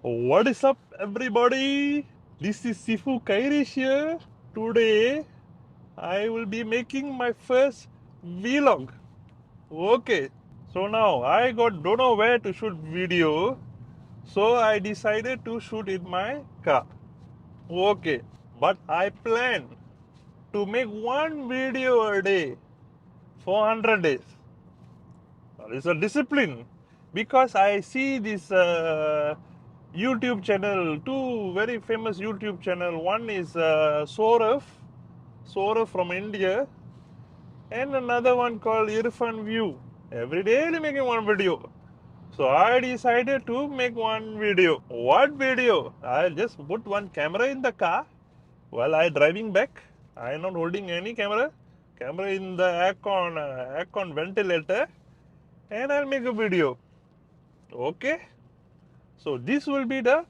What is up, everybody? This is Sifu Kairesh here. Today, I will be making my first vlog. Okay, so now I don't know where to shoot video, so I decided to shoot in my car. Okay, but I plan to make one video a day for 100 days. It's a discipline because I see this YouTube channel, two very famous YouTube channel. One is Saurav from India, and another one called Irfan View. Every day they're making one video. So I decided to make one video. What video? I'll just put one camera in the car while I driving back. I'm not holding any camera. Camera in the aircon ventilator, and I'll make a video. Okay, so this will be the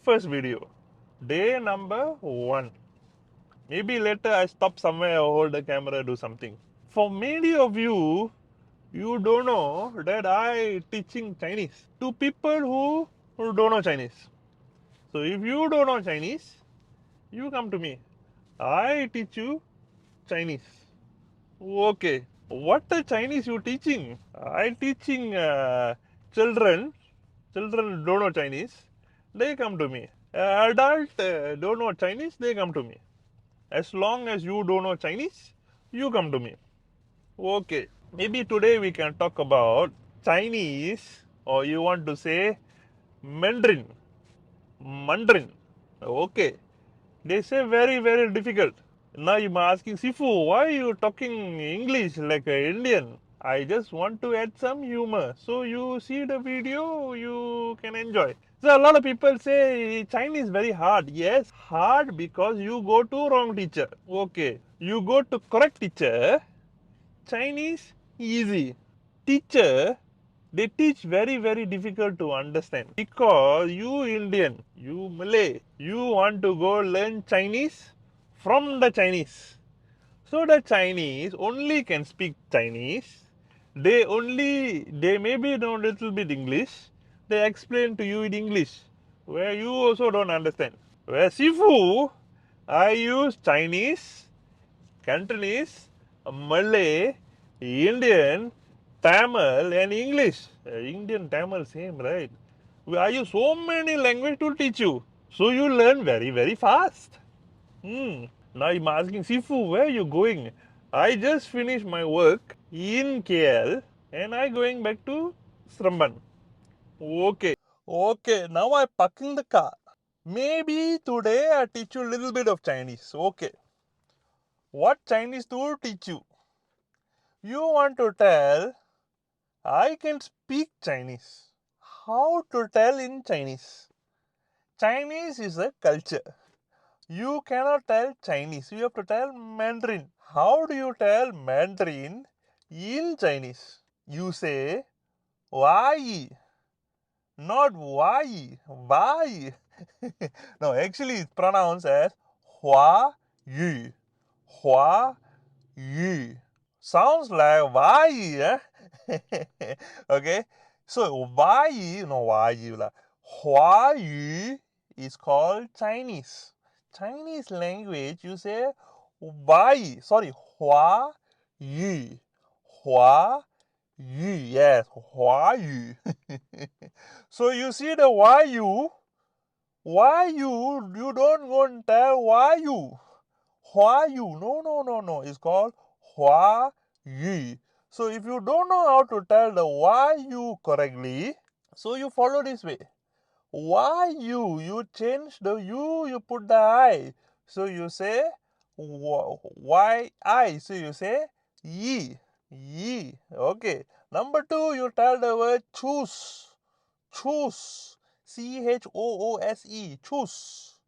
first video, day number 1. Maybe later I stop somewhere or hold the camera, do something. For many of you, you don't know that I teaching Chinese to people who don't know Chinese. So if you don't know Chinese, you come to me. I teach you Chinese. Okay, what the Chinese you teaching? I teaching children. Children don't know Chinese. They come to me. Adult don't know Chinese. They come to me. As long as you don't know Chinese, you come to me. Okay. Maybe today we can talk about Chinese, or you want to say Mandarin. Mandarin. Okay. They say very, very difficult. Now you are asking, Sifu, why are you talking English like an Indian? I just want to add some humor. So you see the video, you can enjoy. So a lot of people say Chinese very hard. Yes, hard because you go to wrong teacher. Okay. You go to correct teacher, Chinese easy. Teacher, they teach very, very difficult to understand because you Indian, you Malay, you want to go learn Chinese from the Chinese. So the Chinese only can speak Chinese. They maybe know little bit English. They explain to you in English where you also don't understand. Where Sifu, I use Chinese, Cantonese, Malay, Indian, Tamil, and English. Indian, Tamil, same, right? I use so many language to teach you. So you learn very, very fast. Now I'm asking Sifu, where are you going? I just finished my work in KL and I going back to Sramban. Okay. Okay, now I parking the car. Maybe today I teach you a little bit of Chinese. Okay. What Chinese to teach you? You want to tell I can speak Chinese. How to tell in Chinese? Chinese is a culture. You cannot tell Chinese. You have to tell Mandarin. How do you tell Mandarin in Chinese? You say why, not why, why. No, actually it's pronounced as hua yu. Hua yu. Sounds like why, eh? Okay, so why, no why, hua yu is called Chinese. Chinese language, you say why, sorry, hua yu. Hua yu, yes, hua yu. So you see the why you don't go and tell why you. Hua yu, no, it's called hua yu. So if you don't know how to tell the why you correctly, so you follow this way. Why you change the you put the I. So you say why I, so you say ye. Okay. Number 2, you tell the word choose. Choose. CHOOSE. Choose.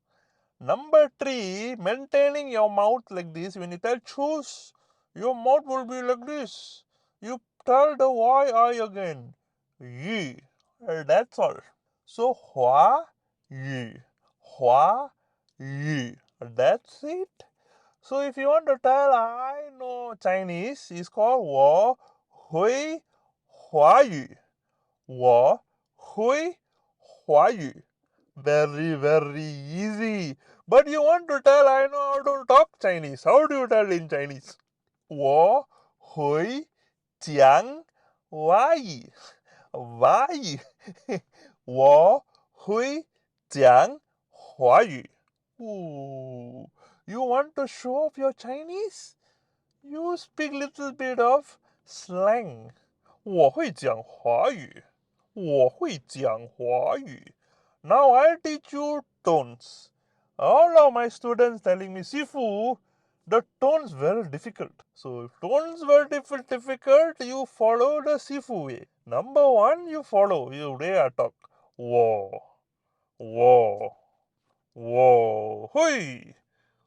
Number 3, maintaining your mouth like this. When you tell choose, your mouth will be like this. You tell the why I again. Ye. That's all. So hua yu. Hua yu. That's it. So if you want to tell I know Chinese, it's called 我会华语. 我会华语. Very, very easy. But you want to tell I know how to talk Chinese. How do you tell in Chinese? 我会讲华语。华语。我会讲华语。Ooh. You want to show off your Chinese? You speak little bit of slang. 我会讲华语。我会讲华语。Now I'll teach you tones. All of my students telling me, Sifu, the tones very difficult. So if tones were difficult, you follow the Sifu way. Number one, you follow. You there talk. Wo, wo, wo, hui,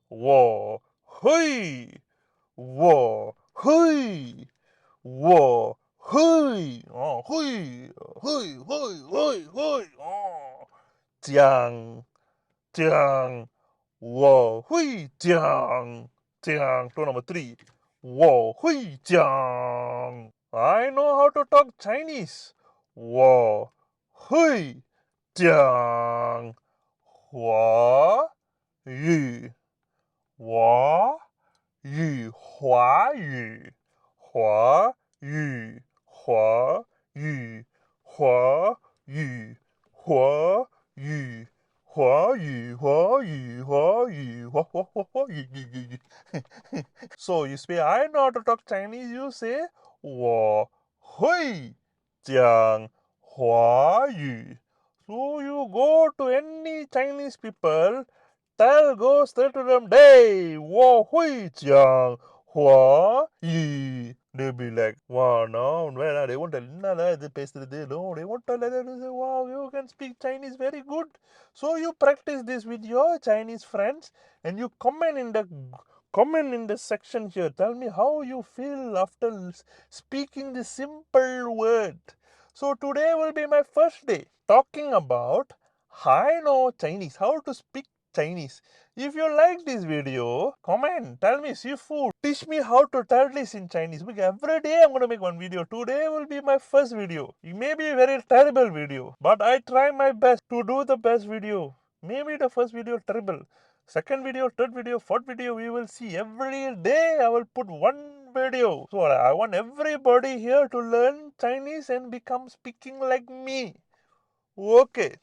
wo, hui, wo, hui, wo, hui, oh, hui, hui, hui, hui, hui, oh. 讲讲，我会讲讲。Tone number three，我会讲。I know how to talk Chinese。我会讲华语。华语，华语，华语，华语，华语，华语，华语，华语，华语，华语。So you say I know how to talk Chinese. You say 我会讲华语。So you go to any Chinese people, go straight to them. Hey, 我会讲华语. They'll be like, wow, no, they won't tell, no, they won't tell, they say, wow, you can speak Chinese very good. So you practice this with your Chinese friends and you comment in the section here. Tell me how you feel after speaking the simple word. So today will be my first day talking about I know Chinese, how to speak Chinese. If you like this video, comment, tell me, Sifu, teach me how to tell this in Chinese. Because every day I'm going to make one video. Today will be my first video. It may be a very terrible video, but I try my best to do the best video. Maybe the first video terrible. Second video, third video, fourth video, we will see. Every day I will put one video. So I want everybody here to learn Chinese and become speaking like me. Okay.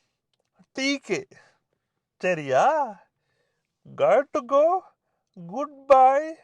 TK. சரியா? Got to go. Goodbye.